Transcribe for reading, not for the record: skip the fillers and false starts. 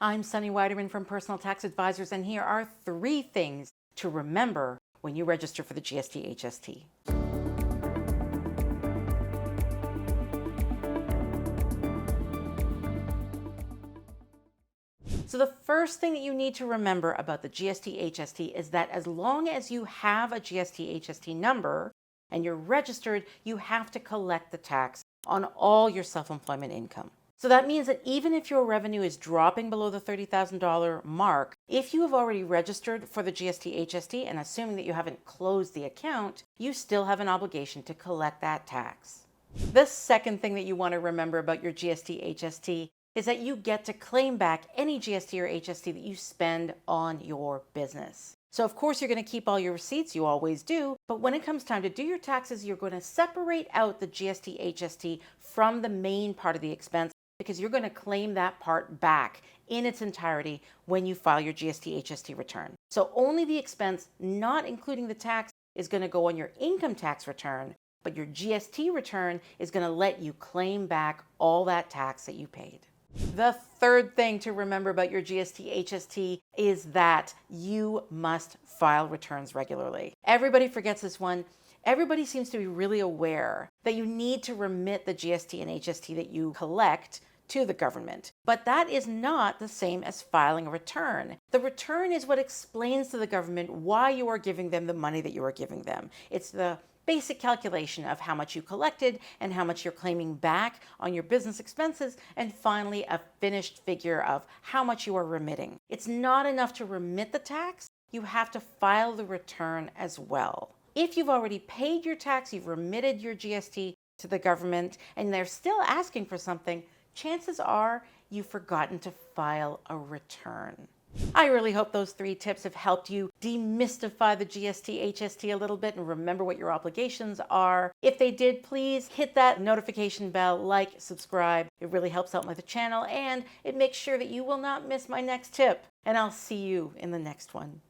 I'm Sunny Widerman from Personal Tax Advisors, and here are 3 things to remember when you register for the GST HST. So the first thing that you need to remember about the GST HST is that as long as you have a GST HST number and you're registered, you have to collect the tax on all your self-employment income. So that means that even if your revenue is dropping below the $30,000 mark, if you have already registered for the GST HST and assuming that you haven't closed the account, you still have an obligation to collect that tax. The second thing that you want to remember about your GST HST is that you get to claim back any GST or HST that you spend on your business. So of course you're going to keep all your receipts, you always do, but when it comes time to do your taxes, you're going to separate out the GST HST from the main part of the expense because you're going to claim that part back in its entirety when you file your GST HST return. So only the expense, not including the tax, is going to go on your income tax return, but your GST return is going to let you claim back all that tax that you paid. The third thing to remember about your GST HST is that you must file returns regularly. Everybody forgets this one. Everybody seems to be really aware that you need to remit the GST and HST that you collect to the government. But that is not the same as filing a return. The return is what explains to the government why you are giving them the money that you are giving them. It's the basic calculation of how much you collected and how much you're claiming back on your business expenses, and finally a finished figure of how much you are remitting. It's not enough to remit the tax, you have to file the return as well. If you've already paid your tax, you've remitted your GST to the government, and they're still asking for something, chances are you've forgotten to file a return. I really hope those 3 tips have helped you demystify the GST HST a little bit and remember what your obligations are. If they did, please hit that notification bell, like, subscribe. It really helps out with the channel and it makes sure that you will not miss my next tip. And I'll see you in the next one.